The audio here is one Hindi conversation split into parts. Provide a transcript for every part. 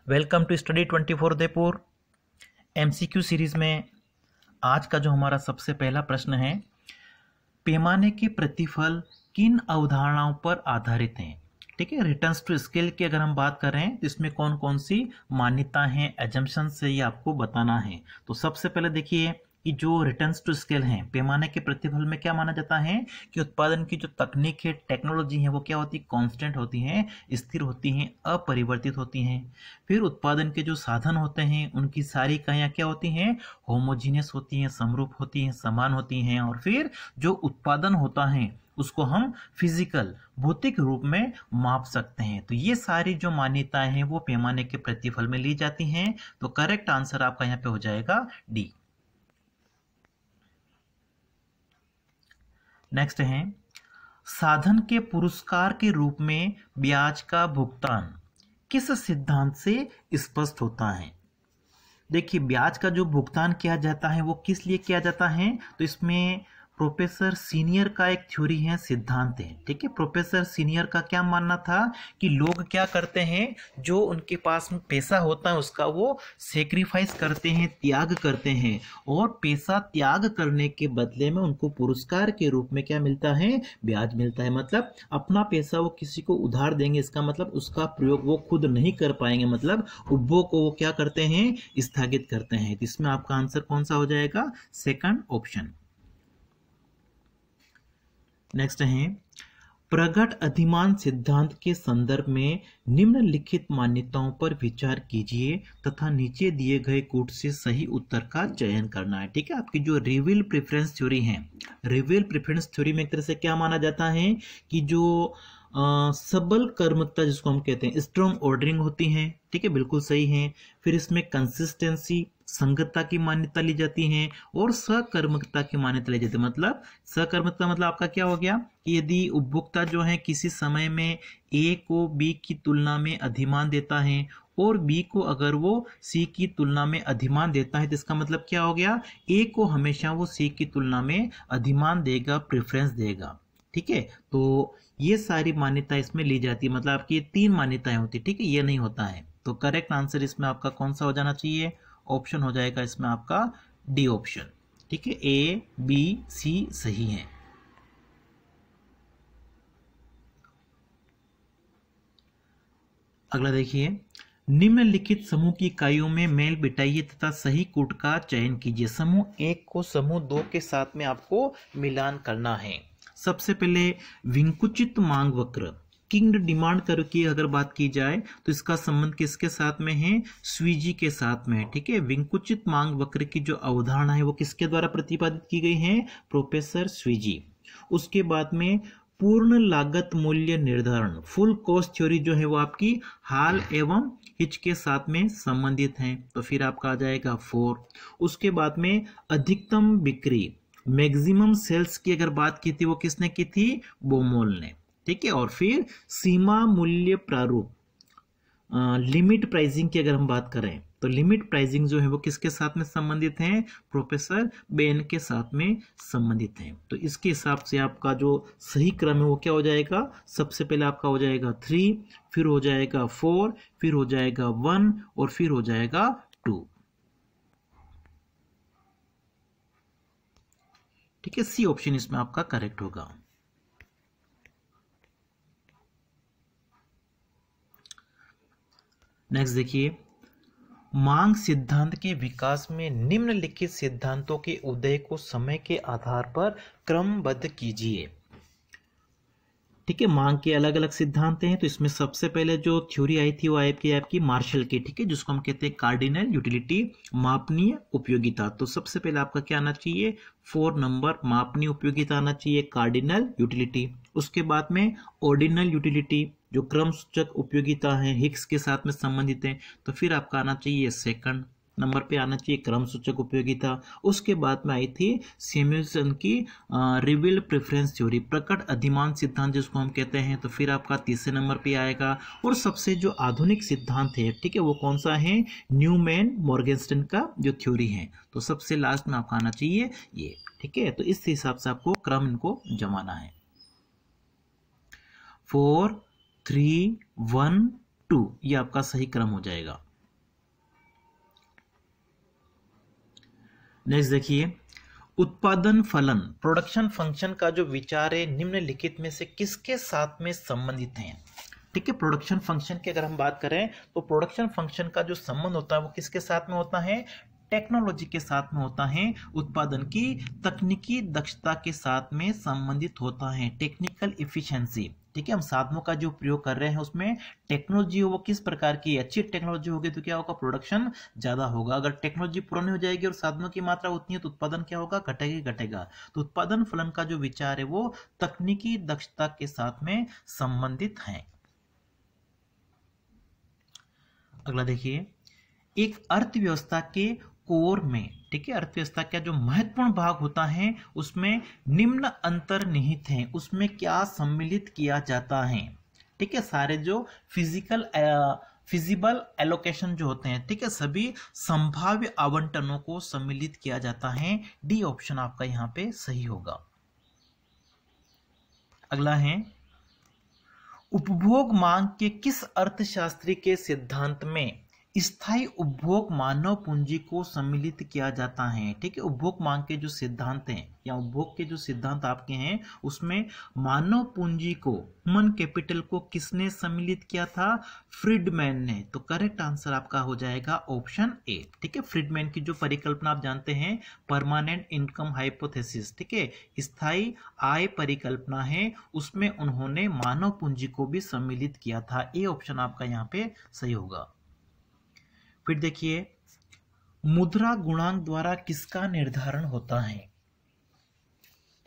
Welcome to study 24 Udaipur. MCQ series में आज का जो हमारा सबसे पहला प्रश्न है, पैमाने के प्रतिफल किन अवधारणाओं पर आधारित हैं। ठीक है, रिटर्न्स टू स्केल की अगर हम बात करें तो इसमें कौन कौन सी मान्यता हैं, एजम्पशंस है, ये आपको बताना है। तो सबसे पहले देखिए कि जो रिटर्न्स टू स्केल हैं, पैमाने के प्रतिफल में क्या माना जाता है कि उत्पादन की जो तकनीक है, टेक्नोलॉजी है, वो क्या होती है, कांस्टेंट होती हैं, स्थिर होती हैं, अपरिवर्तित होती हैं। फिर उत्पादन के जो साधन होते हैं उनकी सारी इकाइयाँ क्या होती हैं, होमोजीनियस होती हैं, समरूप होती हैं, समान होती हैं। और फिर जो उत्पादन होता है उसको हम फिजिकल भौतिक रूप में माप सकते हैं। तो ये सारी जो मान्यताएं हैं वो पैमाने के प्रतिफल में ली जाती हैं। तो करेक्ट आंसर आपका यहाँ पे हो जाएगा डी। नेक्स्ट है, साधन के पुरस्कार के रूप में ब्याज का भुगतान किस सिद्धांत से स्पष्ट होता है। देखिए, ब्याज का जो भुगतान किया जाता है वो किस लिए किया जाता है, तो इसमें प्रोफेसर सीनियर का एक थ्योरी है, सिद्धांत है। ठीक है, प्रोफेसर सीनियर का क्या मानना था कि लोग क्या करते हैं, जो उनके पास में पैसा होता है उसका वो सेक्रीफाइस करते हैं, त्याग करते हैं, और पैसा त्याग करने के बदले में उनको पुरस्कार के रूप में क्या मिलता है, ब्याज मिलता है। मतलब अपना पैसा वो किसी को उधार देंगे, इसका मतलब उसका प्रयोग वो खुद नहीं कर पाएंगे, मतलब उपभोग को वो क्या करते हैं, स्थगित करते हैं। तो इसमें आपका आंसर कौन सा हो जाएगा, सेकंड ऑप्शन। नेक्स्ट है, प्रगट अधिमान सिद्धांत के संदर्भ में निम्नलिखित मान्यताओं पर विचार कीजिए तथा नीचे दिए गए कूट से सही उत्तर का चयन करना है। ठीक है, आपकी जो रिवील प्रेफरेंस थ्योरी है, रिवील प्रेफरेंस थ्योरी में एक तरह से क्या माना जाता है कि जो सबल कर्मकता जिसको हम कहते हैं, स्ट्रॉन्ग ऑर्डरिंग होती है। ठीक है, बिल्कुल सही है। फिर इसमें कंसिस्टेंसी, संगतता की मान्यता ली जाती है, और सकर्मकता की मान्यता ली जाती है। मतलब सकर्मकता मतलब आपका क्या हो गया कि यदि उपभोक्ता जो है किसी समय में ए को बी की तुलना में अधिमान देता है और बी को अगर वो सी की तुलना में अधिमान देता है, तो इसका मतलब क्या हो गया, ए को हमेशा वो सी की तुलना में अधिमान देगा, प्रेफरेंस देगा। ठीक है, तो ये सारी मान्यता इसमें ली जाती है। मतलब आपकी ये तीन मान्यताएं होती है। ठीक है, ये नहीं होता है। तो करेक्ट आंसर इसमें आपका कौन सा हो जाना चाहिए, ऑप्शन हो जाएगा इसमें आपका डी ऑप्शन। ठीक है, ए बी सी सही है। अगला देखिए, निम्नलिखित समूह की इकाइयों में मेल बिठाइए तथा सही कूट का चयन कीजिए। समूह एक को समूह दो के साथ में आपको मिलान करना है। सबसे पहले विंकुचित मांग वक्र, किंग्ड डिमांड कर्व की अगर बात की जाए तो इसका संबंध किसके साथ में है, स्वीजी के साथ में है। ठीक है, विंकुचित मांग वक्र की जो अवधारणा है वो किसके द्वारा प्रतिपादित की गई है, प्रोफेसर स्वीजी। उसके बाद में पूर्ण लागत मूल्य निर्धारण, फुल कॉस्ट थ्योरी जो है वो आपकी हाल एवं हिच के साथ में संबंधित है। तो फिर आपका आ जाएगा 4। उसके बाद में अधिकतम बिक्री, मैक्सिमम सेल्स की अगर बात की थी वो किसने की थी, बोमोल ने। ठीक है, और फिर सीमा मूल्य प्रारूप, लिमिट प्राइसिंग की अगर हम बात करें तो लिमिट प्राइसिंग जो है वो किसके साथ में संबंधित है, प्रोफेसर बेन के साथ में संबंधित है। तो इसके हिसाब से आपका जो सही क्रम है वो क्या हो जाएगा, सबसे पहले आपका हो जाएगा 3, फिर हो जाएगा 4, फिर हो जाएगा 1 और फिर हो जाएगा 2। ठीक है, सी ऑप्शन इसमें आपका करेक्ट होगा। नेक्स्ट देखिए, मांग सिद्धांत के विकास में निम्नलिखित सिद्धांतों के उदय को समय के आधार पर क्रमबद्ध कीजिए। ठीक है, मांग के अलग अलग सिद्धांत हैं। तो इसमें सबसे पहले जो थ्योरी आई थी वो आपकी मार्शल की। ठीक है, जिसको हम कहते हैं कार्डिनल यूटिलिटी, मापनीय उपयोगिता। तो सबसे पहले आपका क्या आना चाहिए, 4 नंबर, मापनीय उपयोगिता आना चाहिए, कार्डिनल यूटिलिटी। उसके बाद में ऑर्डिनल यूटिलिटी जो क्रम सूचक उपयोगिता है, हिक्स के साथ में संबंधित है। तो फिर आपका आना चाहिए सेकंड नंबर पे आना चाहिए क्रम सूचक उपयोगिता। उसके बाद में आई थी सैमुअल्सन की रिवील प्रेफरेंस थ्योरी, प्रकट अधिमान सिद्धांत जिसको हम कहते हैं। तो फिर आपका तीसरे नंबर पे आएगा। और सबसे जो आधुनिक सिद्धांत है, ठीक है, वो कौन सा है, न्यूमैन मॉर्गनस्टर्न का जो थ्योरी है। तो सबसे लास्ट में आपका आना चाहिए ये। ठीक है, तो इस हिसाब से आपको क्रम इनको जमाना है। 4 3 1 2 ये आपका सही क्रम हो जाएगा। नेक्स्ट देखिए, उत्पादन फलन प्रोडक्शन फंक्शन का जो विचार है निम्नलिखित में से किसके साथ में संबंधित है। ठीक है, प्रोडक्शन फंक्शन की अगर हम बात करें तो प्रोडक्शन फंक्शन का जो संबंध होता है वो किसके साथ में होता है, टेक्नोलॉजी के साथ में होता है, उत्पादन की तकनीकी दक्षता के साथ में संबंधित होता है, टेक्निकल इफिशिएंसी। ठीक है, हम साधनों का जो प्रयोग कर रहे हैं उसमें टेक्नोलॉजी वो किस प्रकार की, अच्छी टेक्नोलॉजी होगी तो क्या होगा, प्रोडक्शन ज्यादा होगा। अगर टेक्नोलॉजी पुरानी हो जाएगी और साधनों की मात्रा उतनी है तो उत्पादन क्या होगा, घटेगा। तो उत्पादन फलन का जो विचार है वो तकनीकी दक्षता के साथ में संबंधित है। अगला देखिए, एक अर्थव्यवस्था के कोर में, ठीक है, अर्थव्यवस्था का जो महत्वपूर्ण भाग होता है उसमें निम्न अंतर्निहित है, उसमें क्या सम्मिलित किया जाता है। ठीक है, सारे जो फिजिबल एलोकेशन जो होते हैं, ठीक है, सभी संभाव्य आवंटनों को सम्मिलित किया जाता है। डी ऑप्शन आपका यहाँ पे सही होगा। अगला है, उपभोग मांग के किस अर्थशास्त्री के सिद्धांत में स्थायी उपभोग मानव पूंजी को सम्मिलित किया जाता है। ठीक है, उपभोग मांग के जो सिद्धांत हैं या उपभोग के जो सिद्धांत आपके हैं उसमें मानव पूंजी को, ह्यूमन कैपिटल को किसने सम्मिलित किया था, फ्रीडमैन ने। तो करेक्ट आंसर आपका हो जाएगा ऑप्शन ए। ठीक है, फ्रीडमैन की जो परिकल्पना आप जानते हैं, परमानेंट इनकम हाइपोथेसिस, ठीक है, स्थायी आय परिकल्पना है, उसमें उन्होंने मानव पूंजी को भी सम्मिलित किया था। ए ऑप्शन आपका यहाँ पे सही होगा। फिर देखिए, मुद्रा गुणांक द्वारा किसका निर्धारण होता है।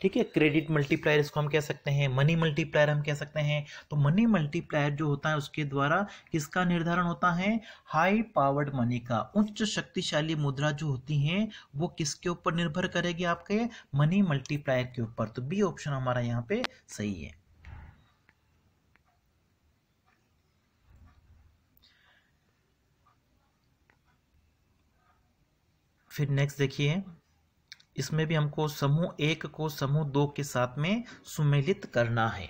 ठीक है, क्रेडिट मल्टीप्लायर इसको हम कह सकते हैं, मनी मल्टीप्लायर हम कह सकते हैं। तो मनी मल्टीप्लायर जो होता है उसके द्वारा किसका निर्धारण होता है, हाई पावर्ड मनी का। उच्च शक्तिशाली मुद्रा जो होती है वो किसके ऊपर निर्भर करेगी, आपके मनी मल्टीप्लायर के ऊपर। तो बी ऑप्शन हमारा यहाँ पे सही है। फिर नेक्स्ट देखिए, इसमें भी हमको समूह 1 को समूह 2 के साथ में सुमेलित करना है।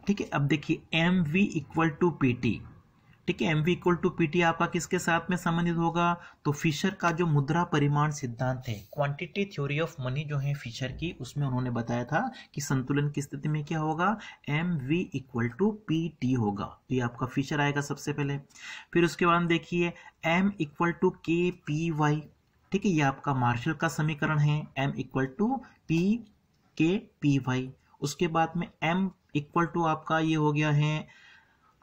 ठीक है, अब देखिए M V equal to P T. ठीक है, M V equal to P T आपका किसके साथ में संबंधित होगा, तो फिशर का जो मुद्रा परिमाण सिद्धांत है, क्वांटिटी थ्योरी ऑफ मनी जो है फिशर की, उसमें उन्होंने बताया था कि संतुलन की स्थिति में क्या होगा, M V equal to P T होगा। तो ये आपका फिशर आएगा सबसे पहले। फिर उसके बाद देखिए एम इक्वल टू के पी वाई। ठीक है, ये आपका मार्शल का समीकरण है, m इक्वल टू पी के पी वाई। उसके बाद में m इक्वल टू आपका ये हो गया है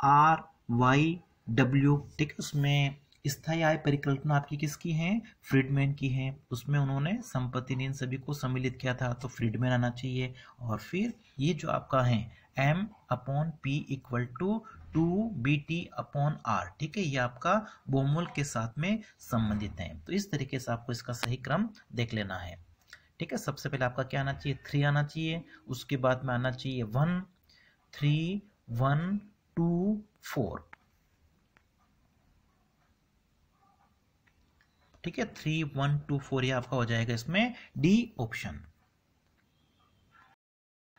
आर वाई डब्ल्यू। ठीक है, उसमें स्थायी आय परिकल्पना आपकी किसकी है, फ्रीडमैन की है। उसमें उन्होंने संपत्ति इन सभी को सम्मिलित किया था, तो फ्रीडमैन आना चाहिए। और फिर ये जो आपका है m upon P equal to 2bt upon R. ठीक है, ये आपका बोमोल के साथ में संबंधित है। तो इस तरीके से आपको इसका सही क्रम देख लेना है। ठीक है, सबसे पहले आपका क्या आना चाहिए, 3 आना चाहिए। उसके बाद में आना चाहिए 1 3 1 2 4। ठीक है, 3 1 2 4 ये आपका हो जाएगा इसमें डी ऑप्शन।